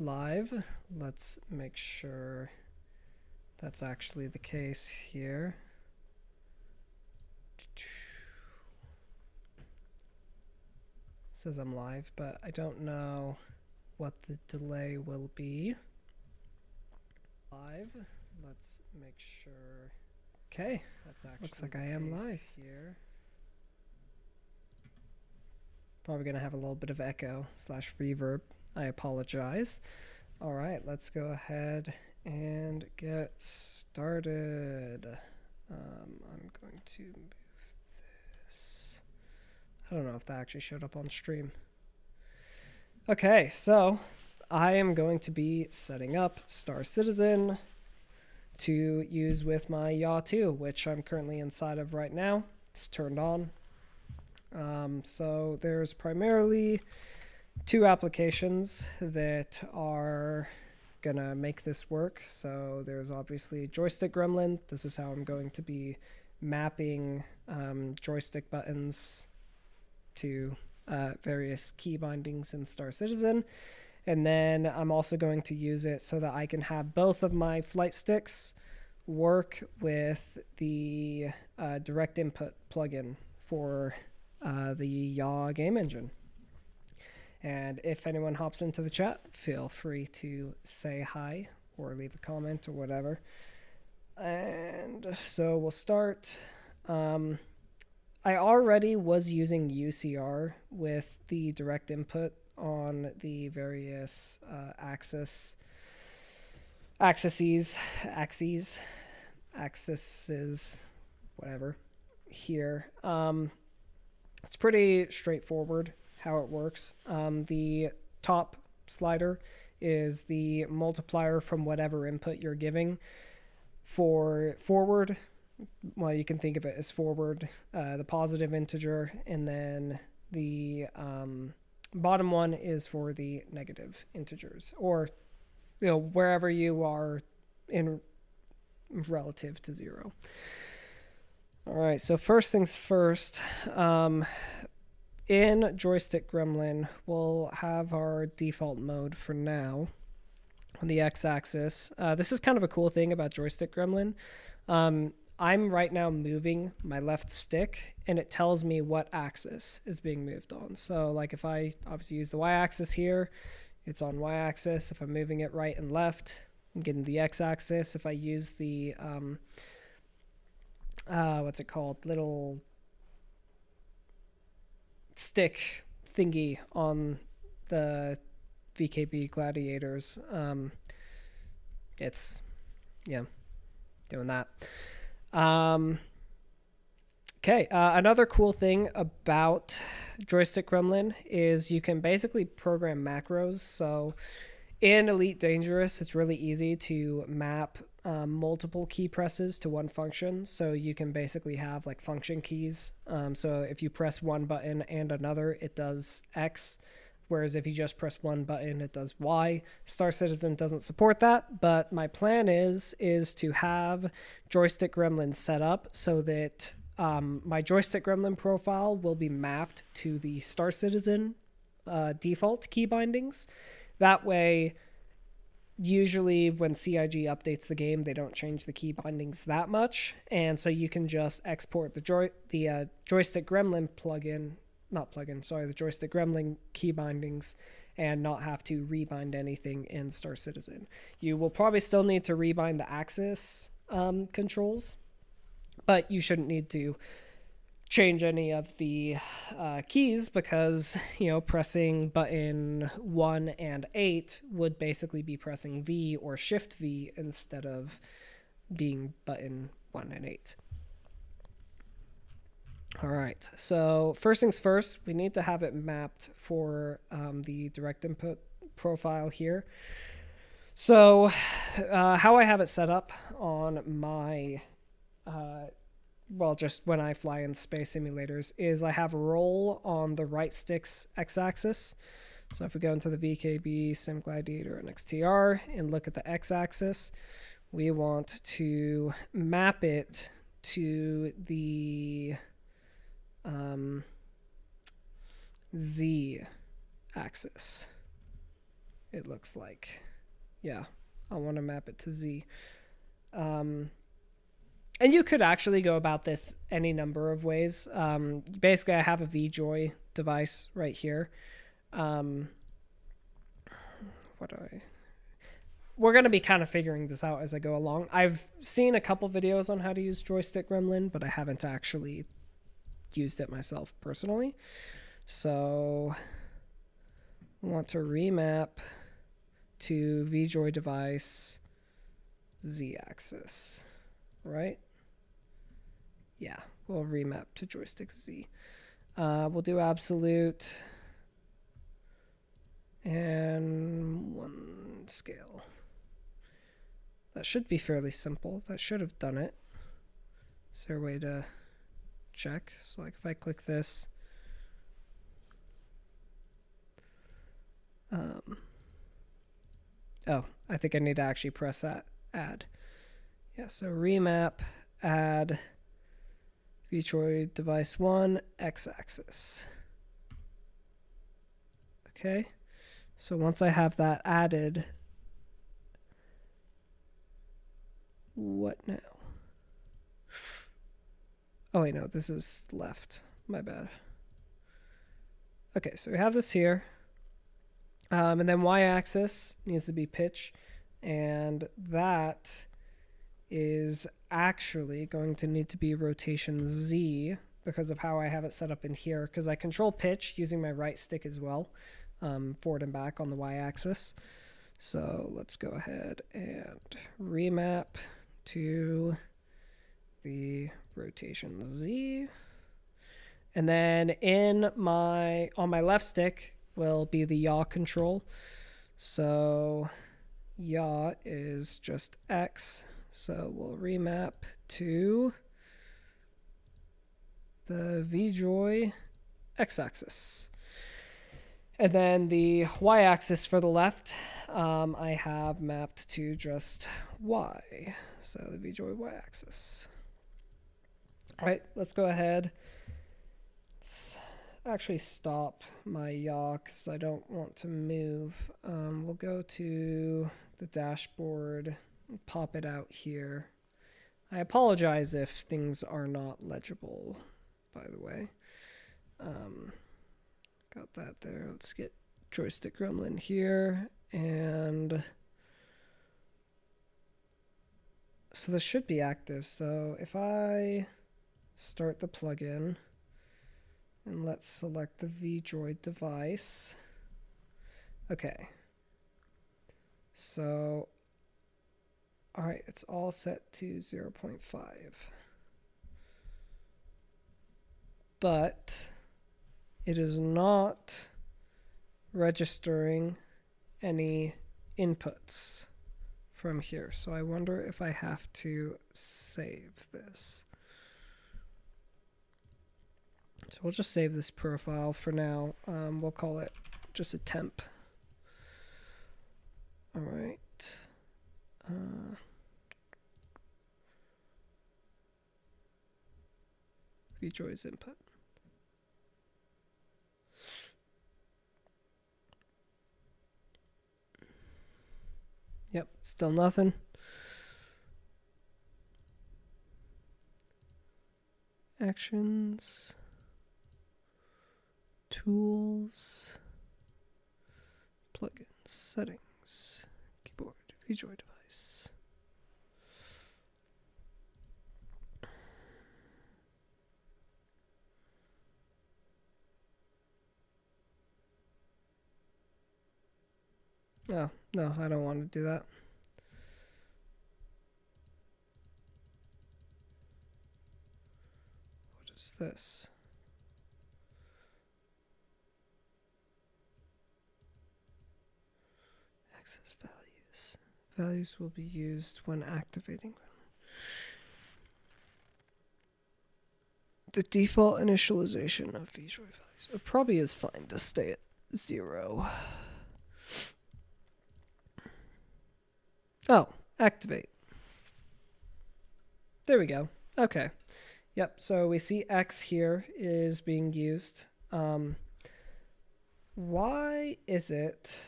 live. Let's make sure that's actually the case here. It says I'm live, but I don't know what the delay will be. Live. Let's make sure. Okay, that's actually looks like I am live here. Probably gonna have a little bit of echo / reverb. I apologize. All right, let's go ahead and get started. I'm going to move this. I don't know if that actually showed up on stream. Okay, so I am going to be setting up Star Citizen to use with my Yaw 2, which I'm currently inside of right now. It's turned on. So there's primarily two applications that are gonna make this work. So there's obviously Joystick Gremlin. This is how I'm going to be mapping joystick buttons to various key bindings in Star Citizen. And then I'm also going to use it so that I can have both of my flight sticks work with the direct input plugin for the Yaw game engine. And if anyone hops into the chat, feel free to say hi or leave a comment or whatever. And so we'll start. I already was using UCR with the direct input on the various axes, whatever, here. It's pretty straightforward how it works. The top slider is the multiplier from whatever input you're giving. For forward, well, you can think of it as forward, the positive integer, and then the bottom one is for the negative integers, or wherever you are in relative to 0. All right, so first things first, in Joystick Gremlin, we'll have our default mode for now on the x-axis. This is kind of a cool thing about Joystick Gremlin. I'm right now moving my left stick, and it tells me what axis is being moved on. So like if I obviously use the y-axis here, it's on y-axis. If I'm moving it right and left, I'm getting the x-axis. If I use the what's it called, little stick thingy on the VKB Gladiators, it's doing that. Okay, another cool thing about Joystick Gremlin is you can basically program macros. So in Elite Dangerous, it's really easy to map multiple key presses to one function. So you can basically have like function keys. So if you press one button and another, it does X. Whereas if you just press one button, it does Y. Star Citizen doesn't support that, but my plan is to have Joystick Gremlin set up so that my Joystick Gremlin profile will be mapped to the Star Citizen default key bindings. That way, usually when CIG updates the game, they don't change the key bindings that much, and so you can just export the Joystick Gremlin the Joystick Gremlin key bindings and not have to rebind anything in Star Citizen. You will probably still need to rebind the axis controls, but you shouldn't need to change any of the keys because, pressing button 1 and 8 would basically be pressing V or Shift V instead of being button 1 and 8. All right, so first things first, we need to have it mapped for the direct input profile here. So how I have it set up on my, just when I fly in space simulators, is I have roll on the right stick's x-axis. So if we go into the VKB Sim Gladiator NXT and look at the x-axis, we want to map it to the Z axis. it looks like. Yeah, I want to map it to Z. And you could actually go about this any number of ways. Basically, I have a VJoy device right here. We're going to be kind of figuring this out as I go along. I've seen a couple videos on how to use Joystick Gremlin, but I haven't actually used it myself personally. So I want to remap to VJoy device Z-axis, right? Yeah, we'll remap to joystick Z. We'll do absolute and 1 scale. That should be fairly simple. That should have done it. Is there a way to check? So like if I click this, oh, I think I need to actually press that add. Yeah, so remap, add, VJoy device 1, x-axis. Okay, so once I have that added, what now? Oh wait, no, this is left. My bad. Okay, so we have this here. And then y-axis needs to be pitch. And that is actually going to need to be rotation Z because of how I have it set up in here. Because I control pitch using my right stick as well, forward and back on the y-axis. So let's go ahead and remap to the rotation Z. And then on my left stick will be the yaw control. So yaw is just X. So we'll remap to the VJoy x-axis. And then the y-axis for the left, I have mapped to just Y. So the VJoy y-axis. All right, let's go ahead. Let's actually stop my yaw because I don't want to move. We'll go to the dashboard and pop it out here. I apologize if things are not legible, by the way. Got that there. Let's get Joystick Gremlin here. And so this should be active. So if I start the plugin, and let's select the VJoy device. Okay. So, all right, it's all set to 0.5. But it is not registering any inputs from here. So I wonder if I have to save this. So we'll just save this profile for now. We'll call it just a temp. All right. VJoy's input. Yep, still nothing. Actions. Tools, plugins, settings, keyboard, VJoy device. Oh, no, I don't want to do that. What is this? Access values. Values will be used when activating. The default initialization of VJoy values. It probably is fine to stay at 0. Oh, activate. There we go. Okay. Yep, so we see X here is being used. Why is it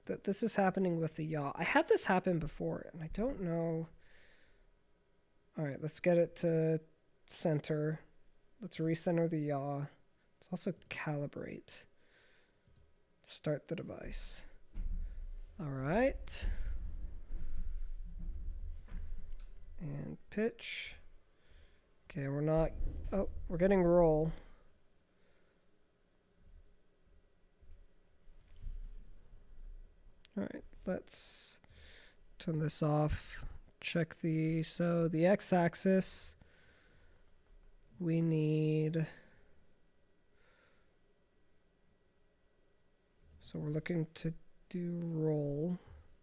that this is happening with the yaw. I had this happen before, and I don't know. All right, let's get it to center. Let's recenter the yaw. Let's also calibrate. Start the device. All right. And pitch. Okay, we're not... Oh, we're getting roll. All right, let's turn this off. Check the... So the x-axis, we need... So we're looking to do roll.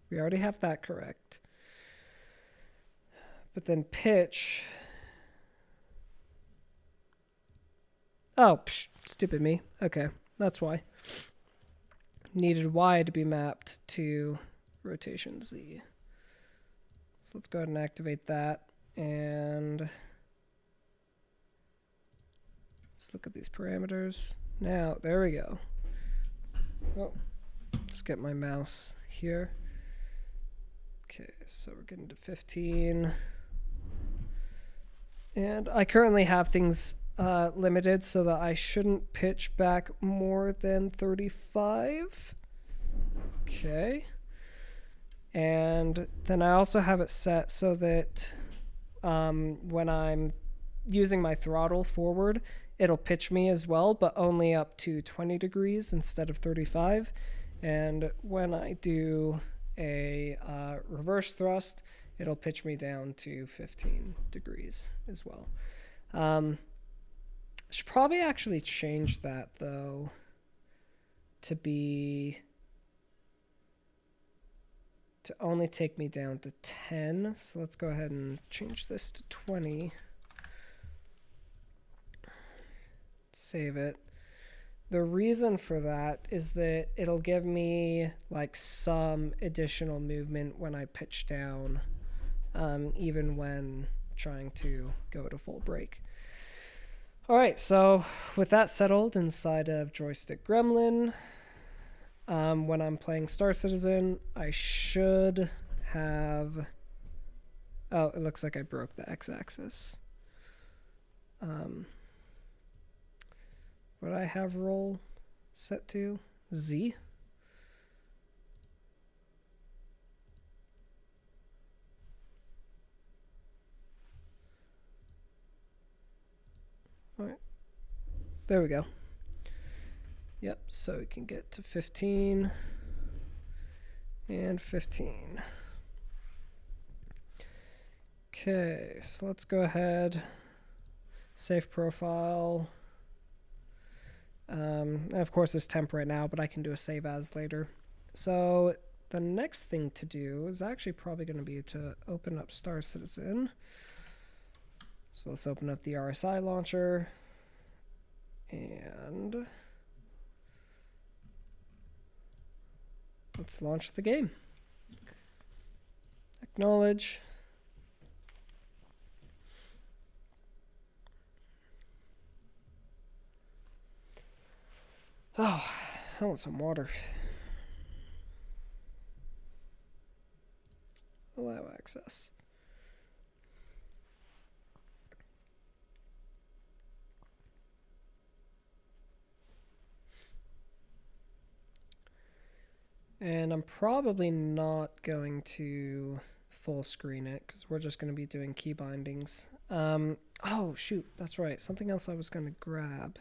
We already have that correct. But then pitch... Oh, psh, stupid me. Okay, that's why. Needed Y to be mapped to rotation Z. So let's go ahead and activate that. And let's look at these parameters. Now, there we go. Oh, let's get my mouse here. Okay, so we're getting to 15. And I currently have things limited so that I shouldn't pitch back more than 35. Okay. And then I also have it set so that when I'm using my throttle forward, it'll pitch me as well, but only up to 20 degrees instead of 35. And when I do a reverse thrust, it'll pitch me down to 15 degrees as well. I should probably actually change that, though, to only take me down to 10. So let's go ahead and change this to 20. Save it. The reason for that is that it'll give me like some additional movement when I pitch down, even when trying to go to full brake. All right, so with that settled inside of Joystick Gremlin, when I'm playing Star Citizen, I should have... Oh, it looks like I broke the x-axis. What do I have roll set to? Z? All right. There we go. Yep, so we can get to 15 and 15. Okay, so let's go ahead, save profile. And of course it's temp right now, but I can do a save as later. So the next thing to do is actually probably going to be to open up Star Citizen. So let's open up the RSI launcher and let's launch the game. Acknowledge. Oh, I want some water. Allow access. And I'm probably not going to full screen it because we're just going to be doing key bindings. Oh, shoot. That's right. Something else I was going to grab.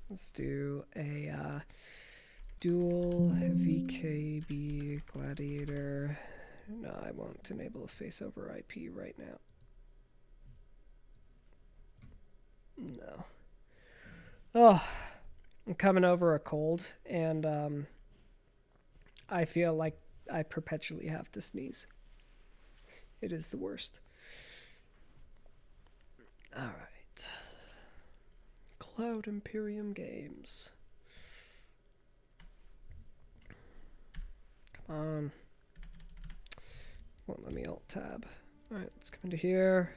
Let's do a Dual VKB Gladiator. No, I won't enable a face over IP right now. No. Oh, I'm coming over a cold, and I feel like I perpetually have to sneeze. It is the worst. All right. Cloud Imperium Games. Come on. Won't let me alt tab. All right, let's come into here.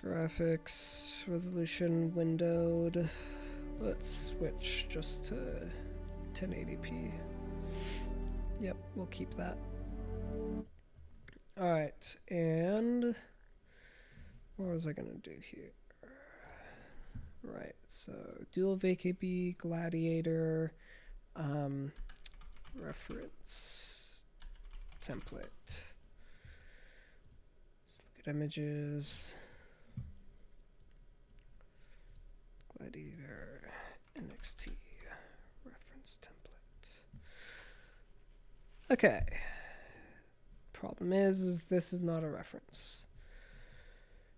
Graphics, resolution windowed. Let's switch just to 1080p. Yep, we'll keep that. Alright, and what was I gonna do here? Right, so Dual VKB Gladiator reference template. Let's look at images. Gladiator NXT reference template. Okay. Problem is this is not a reference.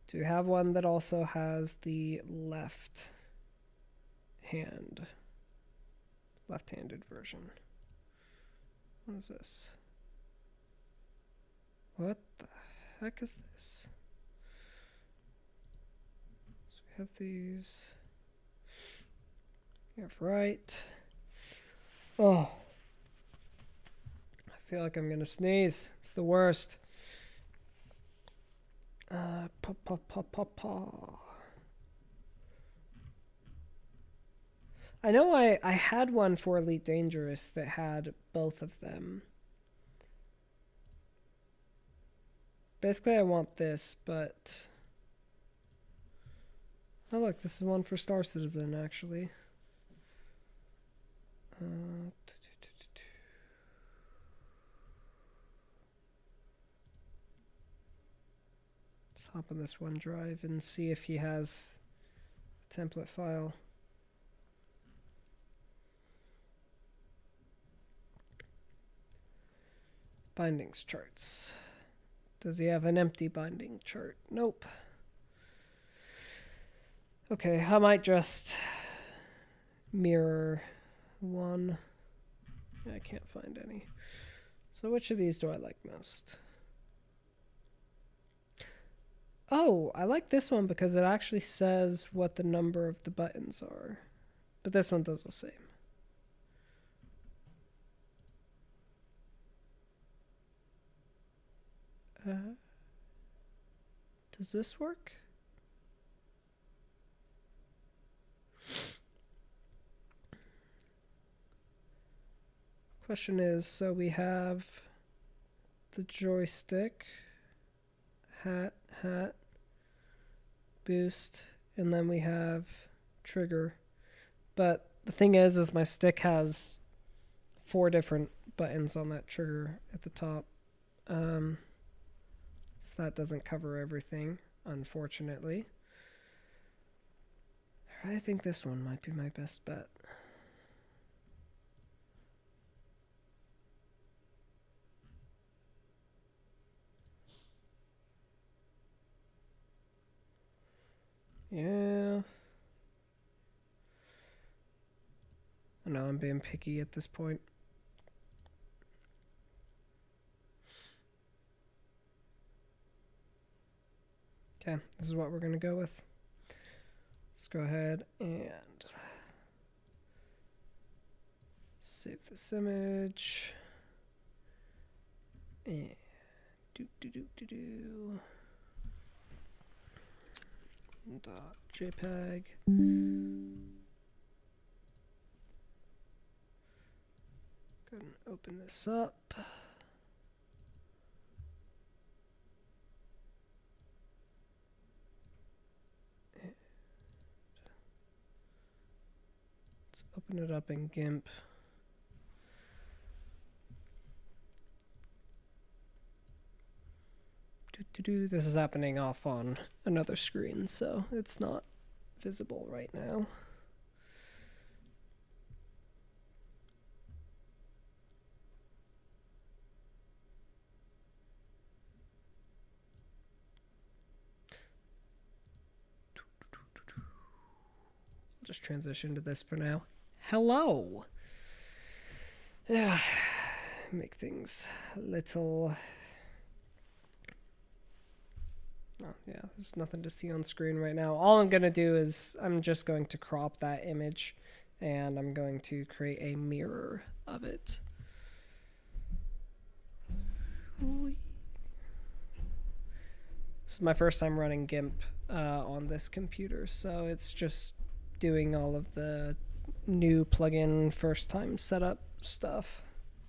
Do you have one that also has the left-handed version? What is this? What the heck is this? So we have these. We have right. Oh. I feel like I'm gonna sneeze. It's the worst. I know I had one for Elite Dangerous that had both of them. Basically, I want this, but... Oh, look, this is one for Star Citizen, actually. Let's hop on this OneDrive and see if he has a template file. Bindings charts. Does he have an empty binding chart? Nope. Okay, I might just mirror one. I can't find any. So which of these do I like most? Oh, I like this one because it actually says what the number of the buttons are. But this one does the same. Does this work? Question is, so we have the joystick, hat, boost, and then we have trigger. But the thing is my stick has 4 different buttons on that trigger at the top. So that doesn't cover everything, unfortunately. I really think this one might be my best bet. Yeah. I know I'm being picky at this point. Okay, this is what we're going to go with. Let's go ahead and save this image. And .jpg. Go ahead and open this up. Let's open it up in GIMP. This is happening off on another screen, so it's not visible right now. I'll just transition to this for now. Hello! Yeah, make things a little... Oh, yeah, there's nothing to see on screen right now. All I'm going to do is I'm just going to crop that image and I'm going to create a mirror of it. This is my first time running GIMP on this computer, so it's just doing all of the new plugin first time setup stuff.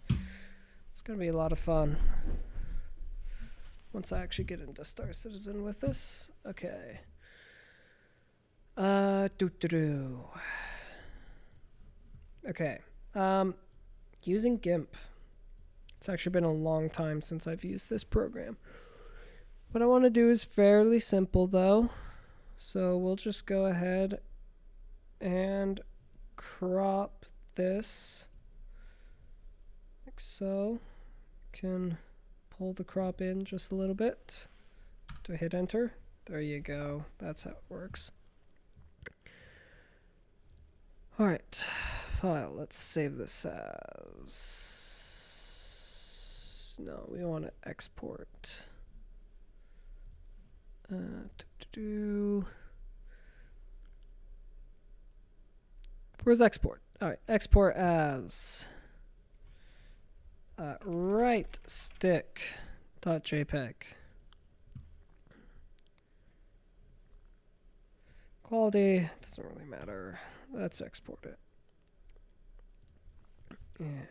It's going to be a lot of fun once I actually get into Star Citizen with this. Okay. Okay. Using GIMP. It's actually been a long time since I've used this program. What I want to do is fairly simple though. So we'll just go ahead and crop this like so. Can pull the crop in just a little bit. Do I hit enter? There you go. That's how it works. Alright, file. Let's save this as... No, we want to export. Where's export? Alright, export as right stick.jpg. Quality doesn't really matter. Let's export it. And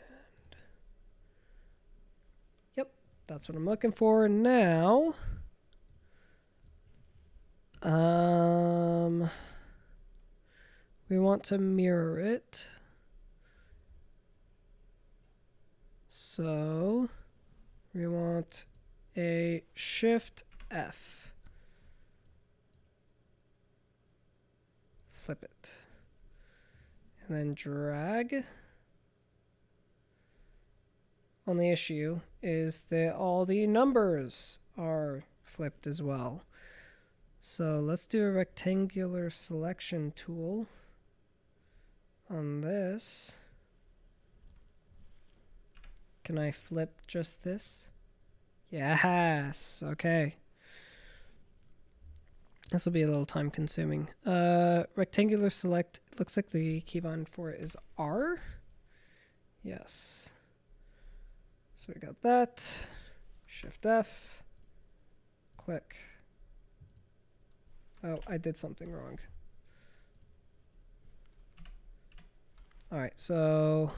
yep, that's what I'm looking for now. We want to mirror it. So we want a Shift F. Flip it. And then drag. Only issue is that all the numbers are flipped as well. So let's do a rectangular selection tool on this. Can I flip just this? Yes. Okay. This will be a little time consuming. Rectangular select, looks like the keybind for it is R. Yes. So we got that. Shift F. Click. Oh, I did something wrong. Alright, so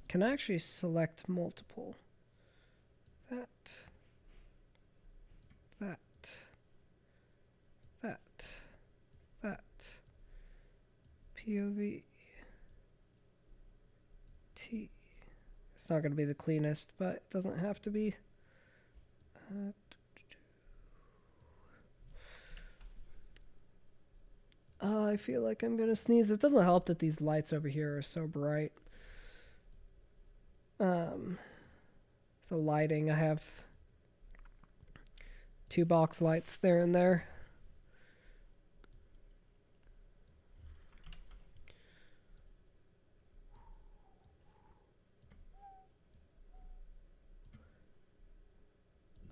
can I actually select multiple? That. POV. T. It's not going to be the cleanest, but it doesn't have to be. I feel like I'm going to sneeze. It doesn't help that these lights over here are so bright. The lighting, I have 2 box lights there and there.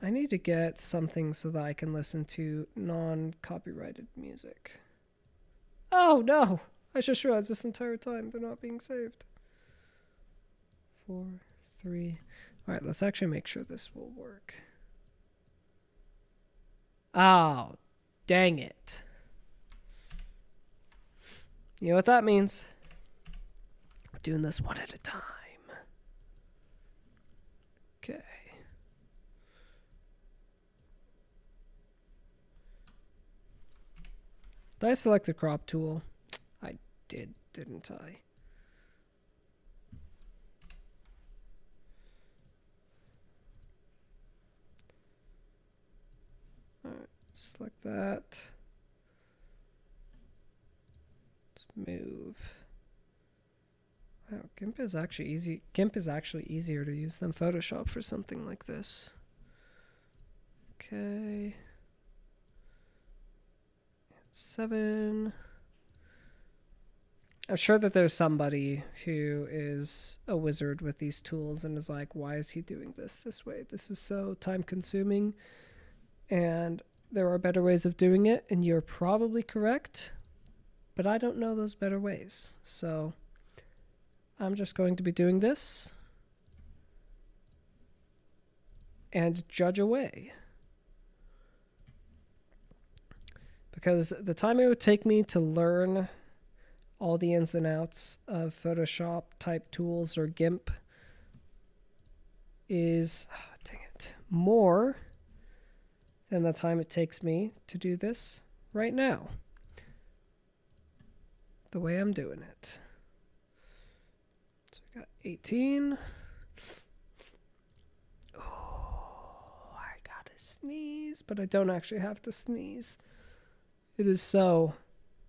I need to get something so that I can listen to non-copyrighted music. Oh no! I just realized this entire time they're not being saved. 4, 3. Alright, let's actually make sure this will work. Oh, dang it. You know what that means? We're doing this one at a time. Okay. Did I select the crop tool? I did, didn't I? Alright, select that. Let's move. Wow, GIMP is actually easy. GIMP is actually easier to use than Photoshop for something like this. Okay. 7. I'm sure that there's somebody who is a wizard with these tools and is like, why is he doing this way? This is so time consuming and there are better ways of doing it, and you're probably correct, but I don't know those better ways. So I'm just going to be doing this and judge away. because the time it would take me to learn all the ins and outs of Photoshop type tools or GIMP is, dang it, more than the time it takes me to do this right now. The way I'm doing it. So we got 18. Oh, I gotta sneeze, but I don't actually have to sneeze. It is so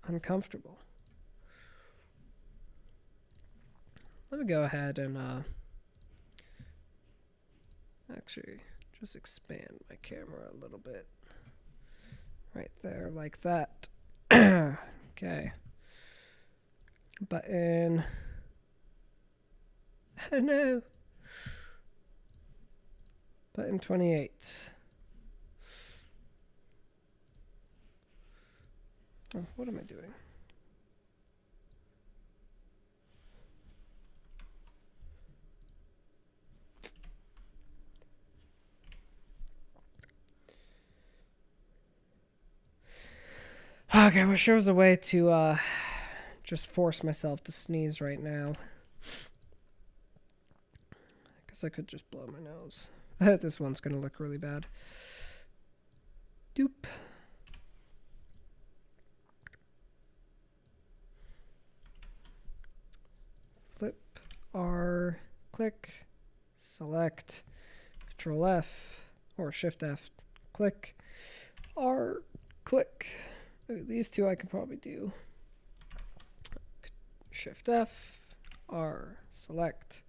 uncomfortable. Let me go ahead and actually just expand my camera a little bit. Right there, like that. Okay. Button. Oh no. Button 28. Oh, what am I doing? Okay, I wish there was a way to just force myself to sneeze right now. Because I could just blow my nose. This one's going to look really bad. Doop. Flip, R, click, select, Control F, or Shift F, click, R, click. These two I could probably do. Shift F, R, select,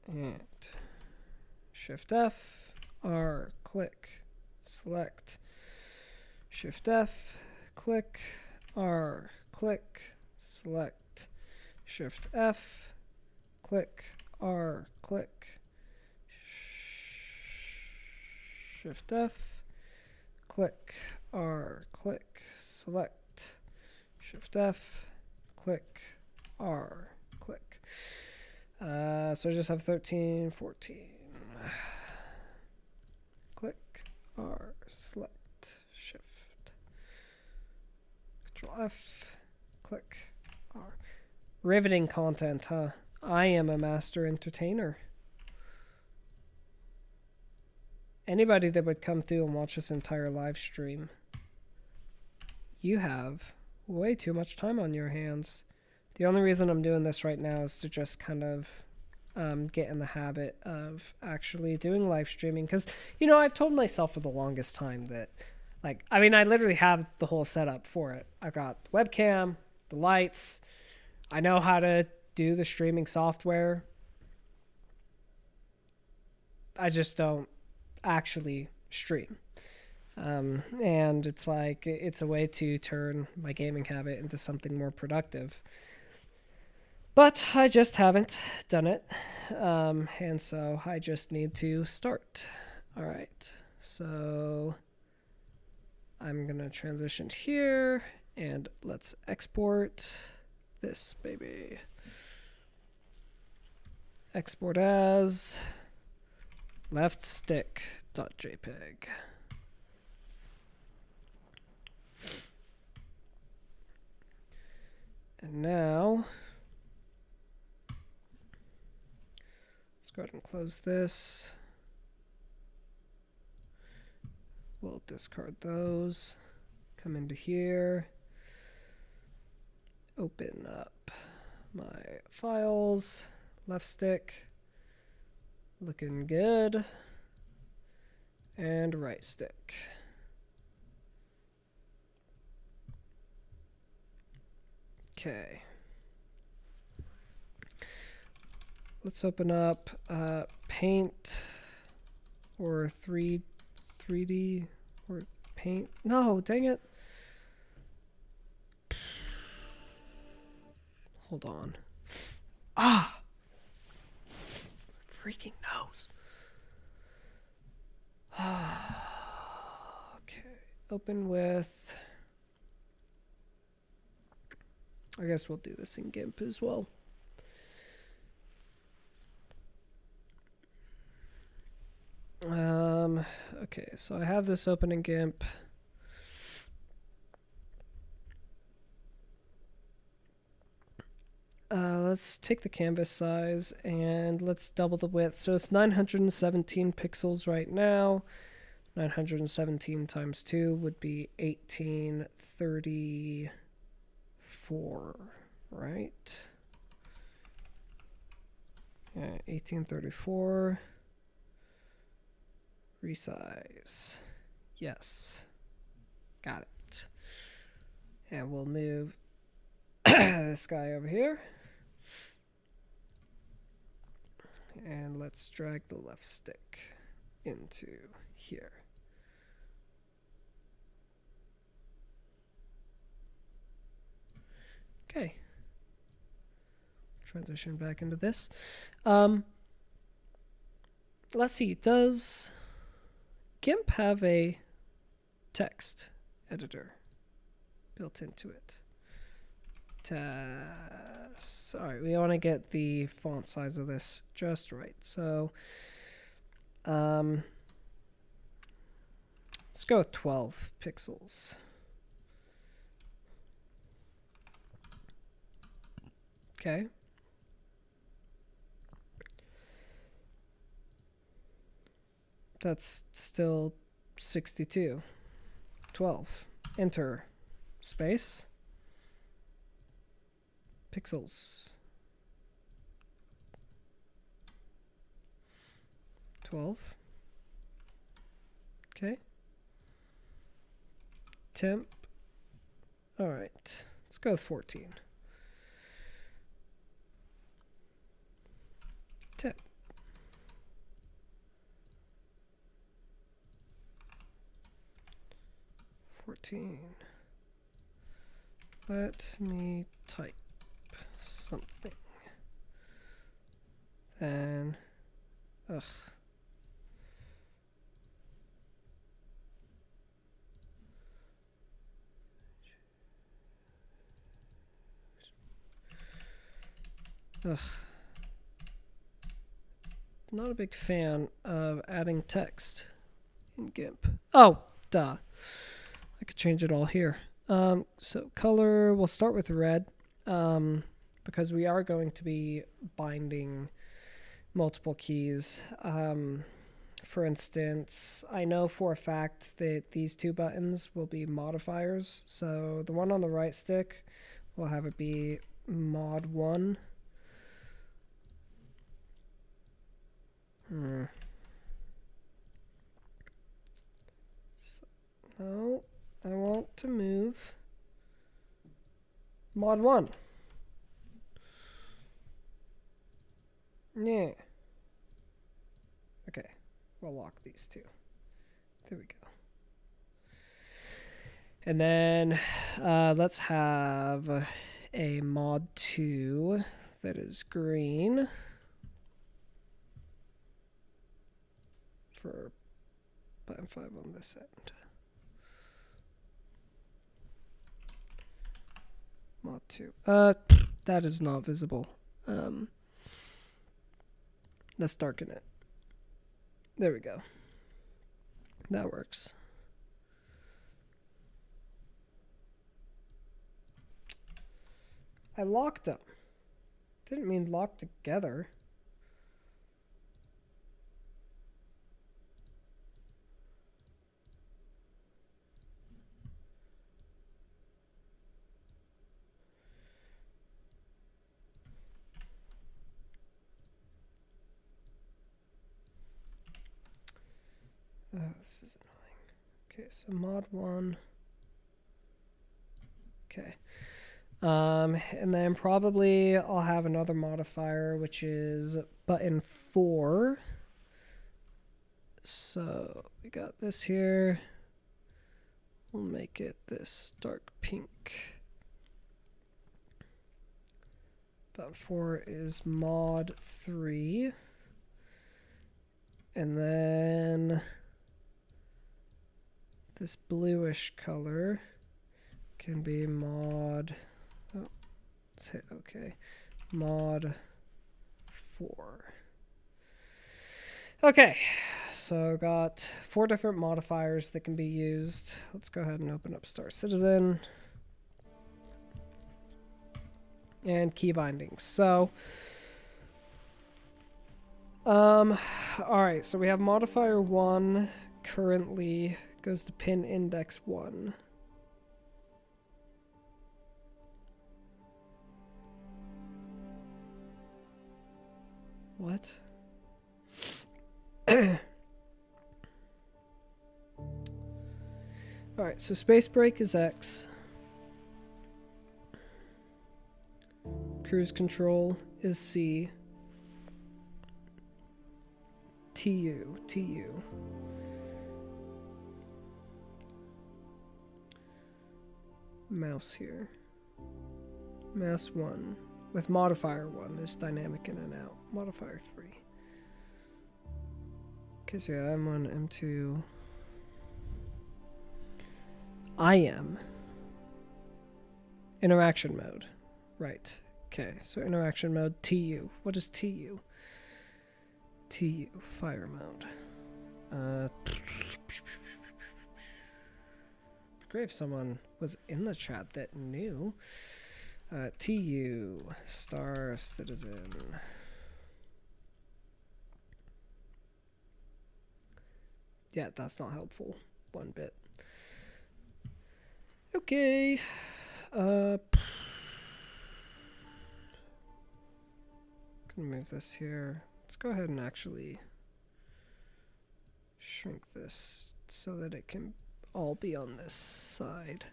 and Shift F, R, click, select, Shift F, click, R, click, select, Shift F, click, R, click, Shift F, click, R, click, select, Shift F, click, R, click. So I just have 13, 14. Click, R, select, Shift, Control F, click, R. Riveting content, huh? I am a master entertainer. Anybody that would come through and watch this entire live stream, you have way too much time on your hands. The only reason I'm doing this right now is to just kind of get in the habit of actually doing live streaming. Because, you know, I've told myself for the longest time that, like, I mean, I literally have the whole setup for it. I've got the webcam, the lights. I know how to do the streaming software. I just don't actually stream. And it's like, it's a way to turn my gaming habit into something more productive. But I just haven't done it. And so I just need to start. All right. So I'm going to transition here and let's export this baby. Export as leftstick.jpg. And now let's go ahead and close this. We'll discard those. Come into here. Open up my files. Left stick. Looking good. And right stick. Okay. Let's open up Paint or 3D or Paint. No, dang it. Hold on. Ah! Freaking nose. Okay. Open with... I guess we'll do this in GIMP as well. Okay, so I have this open in GIMP. let's take the canvas size and let's double the width. So it's 917 pixels right now. 917 times 2 would be 1834, right? Yeah, 1834. Resize. Yes. Got it. And we'll move this guy over here. And let's drag the left stick into here. Okay. Transition back into this. Let's see, does GIMP have a text editor built into it? Sorry, we want to get the font size of this just right. So let's go with 12 pixels. Okay. That's still 62. 12. Enter. Space. Pixels. 12. Okay. Temp. All right. Let's go with 14. Temp. 14. Let me type something. Then, ugh. Ugh. Not a big fan of adding text in GIMP. Oh, duh. I could change it all here. So color, we'll start with red because we are going to be binding multiple keys. For instance, I know for a fact that these two buttons will be modifiers. So the one on the right stick, we'll have it be mod 1. No, I want to move mod 1. Yeah. Okay, we'll lock these two. There we go. And then let's have a mod 2 that is green for button 5 on this end. Mod 2. That is not visible. Let's darken it. There we go. That works. I locked them. Didn't mean locked together. Oh, this is annoying. Okay, so mod 1. Okay. And then probably I'll have another modifier, which is button 4. So we got this here. We'll make it this dark pink. Button 4 is mod 3. And then this bluish color can be mod, oh, let's hit OK, mod 4. Okay, so got 4 different modifiers that can be used. Let's go ahead and open up Star Citizen. and key bindings. So, alright, so we have modifier 1 currently goes to pin index 1. What? Alright, so space break is X. Cruise control is C. TU. Mouse here. Mouse 1 with modifier 1 is dynamic in and out. Modifier 3. Okay, so yeah, M1, M2. IM. Interaction mode. Right. Okay, so interaction mode, TU. What is TU? TU, fire mode. Great if someone was in the chat that knew. TU, Star Citizen. Yeah, that's not helpful. One bit. Okay. Gonna move this here. Let's go ahead and actually shrink this so that it can all be on this side.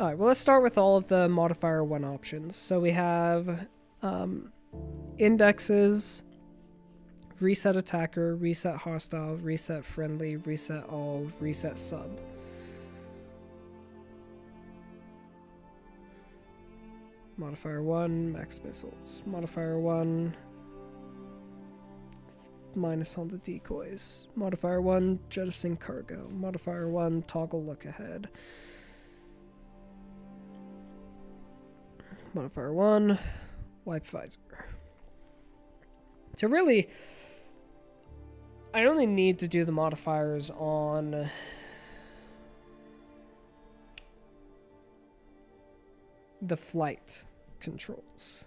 Alright, well, let's start with all of the modifier 1 options. So we have indexes, reset attacker, reset hostile, reset friendly, reset all, reset sub. Modifier 1, max missiles. Modifier 1, minus on the decoys. Modifier 1, jettison cargo. Modifier 1, toggle look ahead. Modifier 1, wipe visor. So really, I only need to do the modifiers on the flight controls.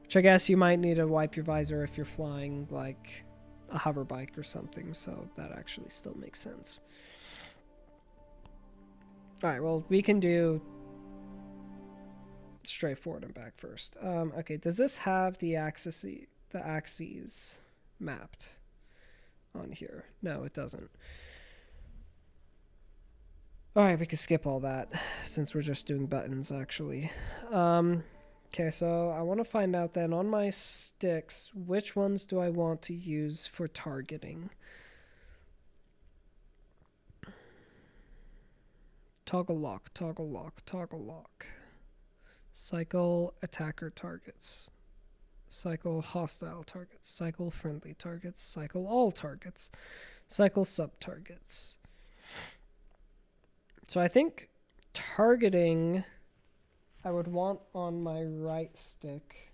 Which I guess you might need to wipe your visor if you're flying like a hover bike or something, so that actually still makes sense. Alright, well, we can do straight forward and back first. Okay, does this have the axes mapped on here? No, it doesn't. Alright, we can skip all that since we're just doing buttons, actually. Okay, so I want to find out then on my sticks, which ones do I want to use for targeting? Toggle lock, toggle lock, toggle lock. Cycle attacker targets. Cycle hostile targets. Cycle friendly targets. Cycle all targets. Cycle sub targets. So I think targeting I would want on my right stick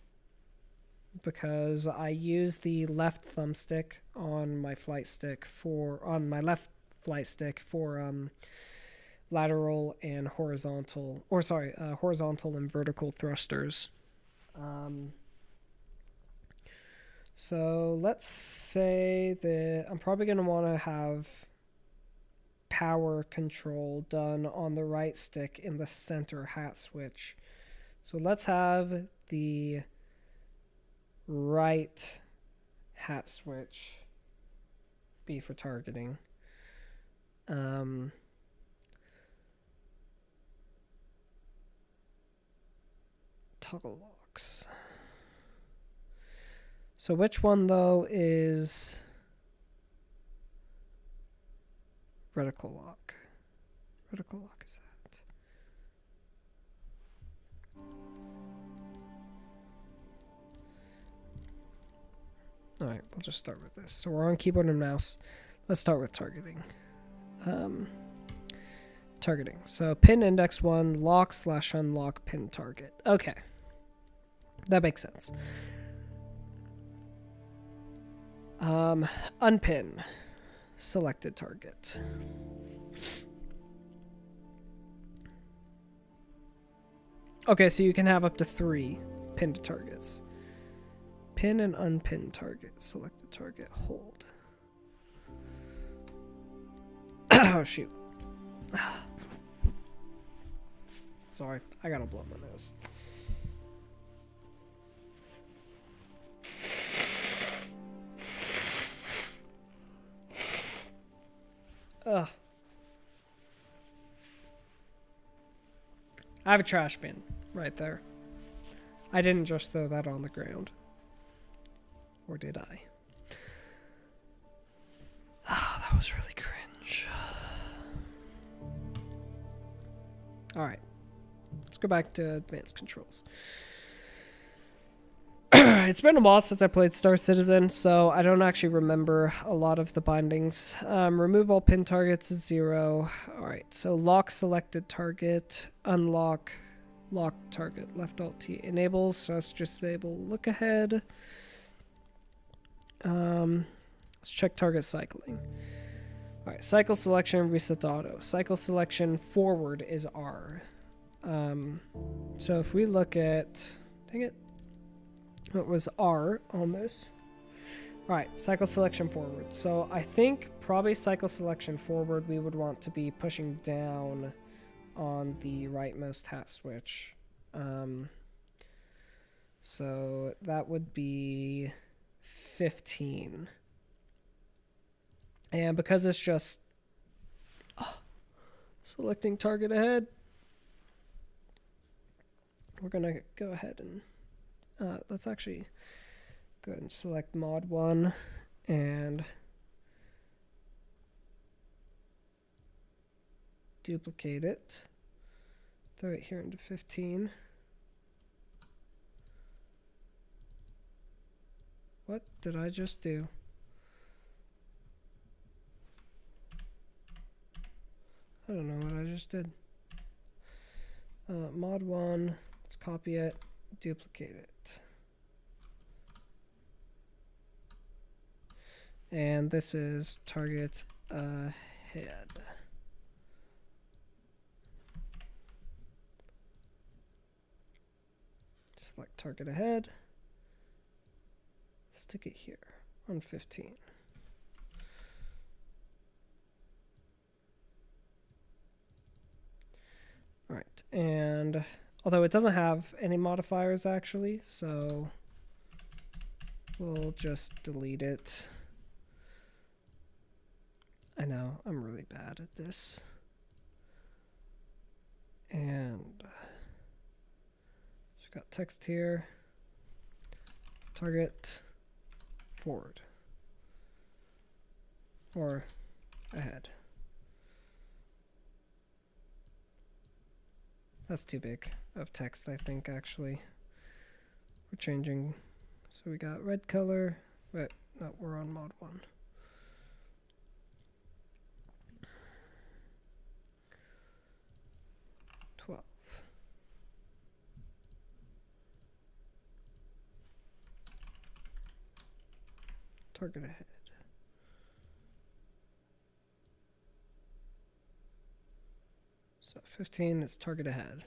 because I use the left thumbstick on my flight stick for lateral and horizontal, horizontal and vertical thrusters. So let's say that I'm probably going to want to have power control done on the right stick in the center hat switch. So let's have the right hat switch be for targeting. Toggle locks. So which one though is reticle lock? Reticle lock is that. Alright, we'll just start with this. So we're on keyboard and mouse. Let's start with targeting. Targeting. So pin index 1, lock/unlock pin target. Okay. That makes sense. Unpin. Selected target. Okay, so you can have up to 3 pinned targets. Pin and unpin target. Select the target. Hold. Oh, shoot. Sorry, I gotta blow my nose. Ugh. I have a trash bin right there. I didn't just throw that on the ground. Or did I? Oh, that was really cringe. Alright. Let's go back to advanced controls. It's been a while since I played Star Citizen, so I don't actually remember a lot of the bindings. Remove all pin targets is 0. Alright, so lock selected target, unlock, lock target, left alt T. Enables, so let's just disable look ahead. Let's check target cycling. Alright, cycle selection, reset to auto. Cycle selection forward is R. So if we look at, dang it, what was R on this? Alright, cycle selection forward. So I think probably cycle selection forward we would want to be pushing down on the rightmost hat switch. So that would be 15. And because it's just selecting target ahead, we're going to go ahead and let's actually go ahead and select mod 1 and duplicate it. Throw it here into 15. What did I just do? I don't know what I just did. Mod 1, let's copy it, duplicate it. And this is target ahead. Select target ahead. Stick it here on 15. All right, and although it doesn't have any modifiers actually, so we'll just delete it. I know, I'm really bad at this. And we've got text here. Target forward. Or ahead. That's too big of text, I think, actually. We're changing. So we got red color. Wait, no, we're on mod 1. Target ahead. So 15 is target ahead.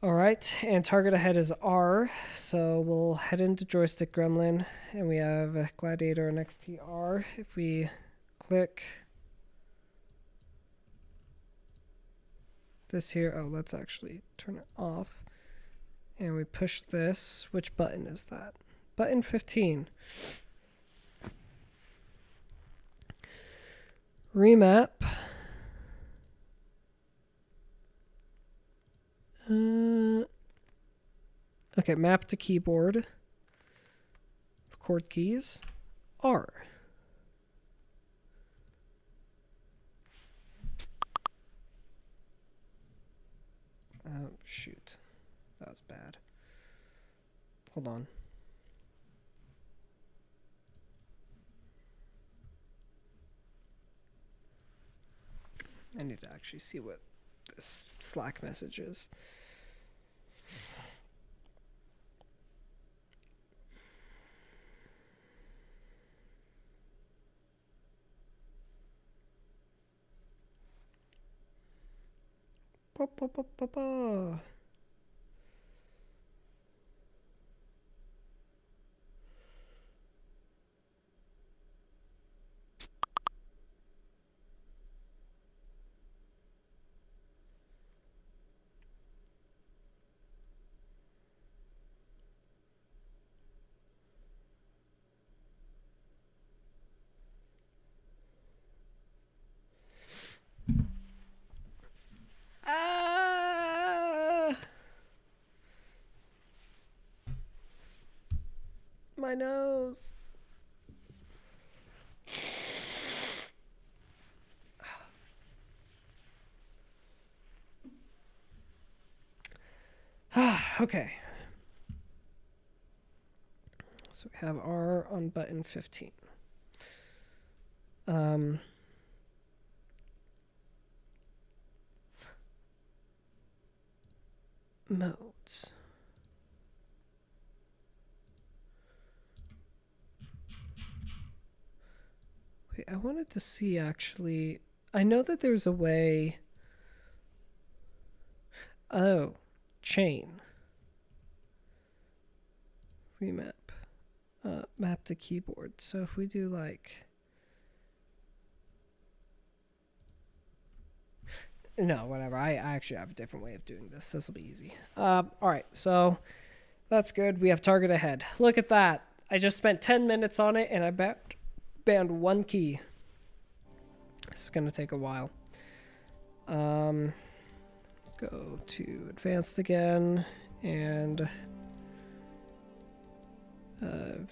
All right, and target ahead is R. So we'll head into Joystick Gremlin, and we have a Gladiator NXT R. If we click this here, oh, let's actually turn it off. And we push this. Which button is that? Button 15. Remap. Okay, map to keyboard. Chord keys. R. Oh, shoot. That was bad. Hold on. I need to actually see what this Slack message is. Ba, ba, ba, ba, ba. Ah! My nose. Okay. So we have R on button 15. Modes. Wait, I wanted to see actually. I know that there's a way. Oh, chain. Remap. Map to keyboard. So if we do like. No, whatever. I actually have a different way of doing this. This will be easy. All right, so that's good. We have target ahead. Look at that. I just spent 10 minutes on it, and I banned one key. This is going to take a while. Let's go to advanced again, and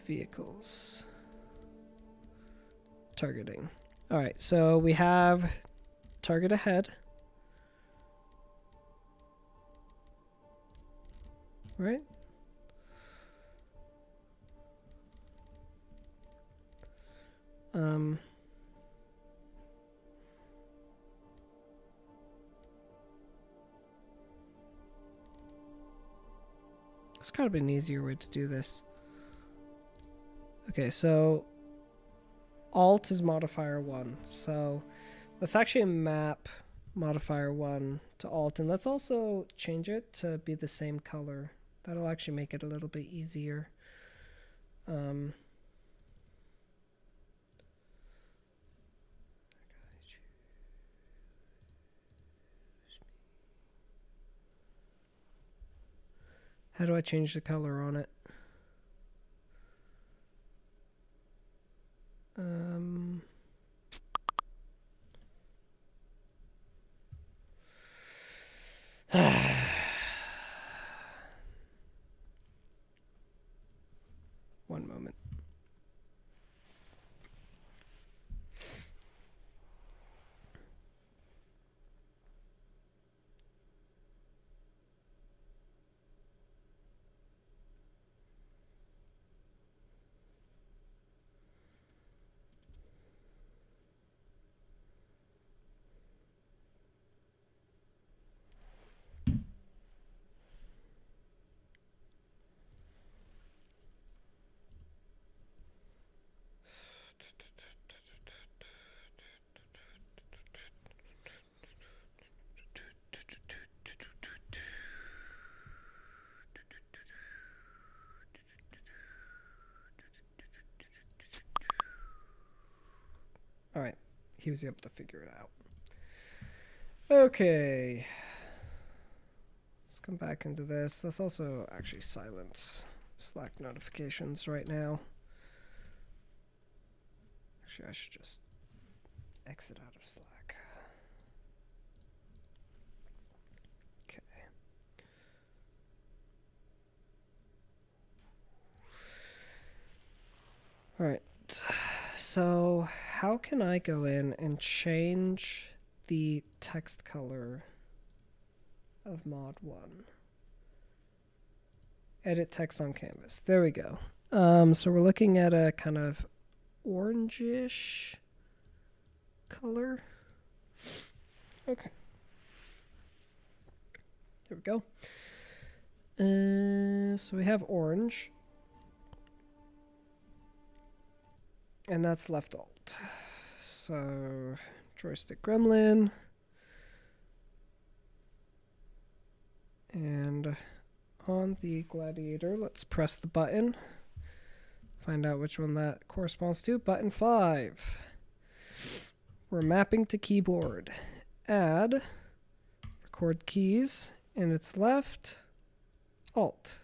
vehicles. Targeting. All right, so we have target ahead. Right? There's got to be an easier way to do this. Okay, so Alt is modifier 1. So let's actually map modifier 1 to Alt, and let's also change it to be the same color. That'll actually make it a little bit easier. How do I change the color on it? One moment. All right, he was able to figure it out. Okay, let's come back into this. Let's also actually silence Slack notifications right now. Actually, I should just exit out of Slack. Okay. All right. So how can I go in and change the text color of mod 1? Edit text on canvas. There we go. So we're looking at a kind of orangish color. Okay. There we go. So we have orange. And that's left alt. So joystick gremlin. And on the Gladiator, let's press the button. Find out which one that corresponds to. Button 5. We're mapping to keyboard. Add, record keys, and it's left, Alt.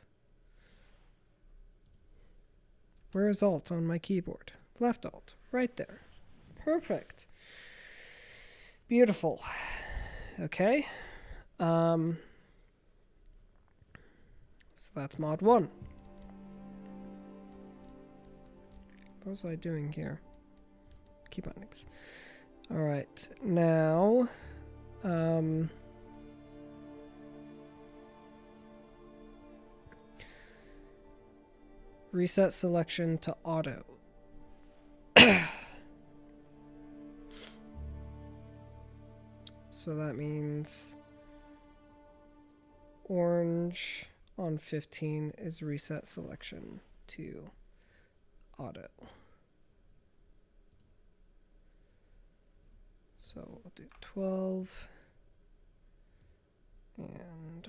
Where is Alt on my keyboard? Left Alt, right there. Perfect. Beautiful. Okay. So that's mod 1. What was I doing here? Key bindings. Alright, now reset selection to auto. So that means orange on 15 is reset selection to auto. So we'll do 12 and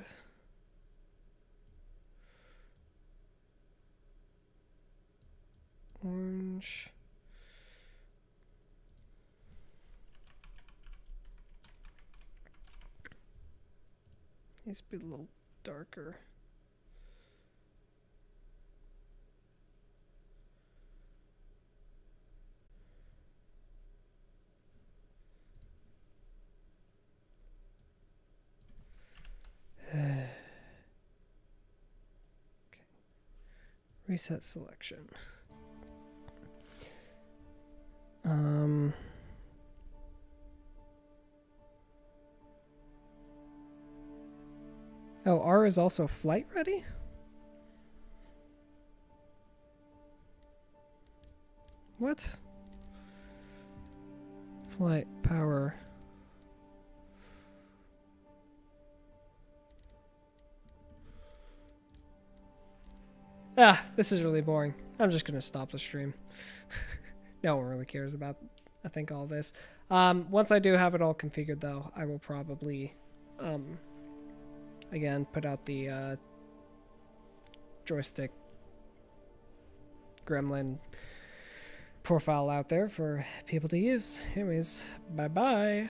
orange. Needs to be a little darker. Okay. Reset selection. Oh, R is also flight ready? What? Flight power. This is really boring. I'm just gonna stop the stream. No one really cares about, I think, all this. Once I do have it all configured, though, I will probably, again, put out the Joystick gremlin profile out there for people to use. Anyways, bye-bye.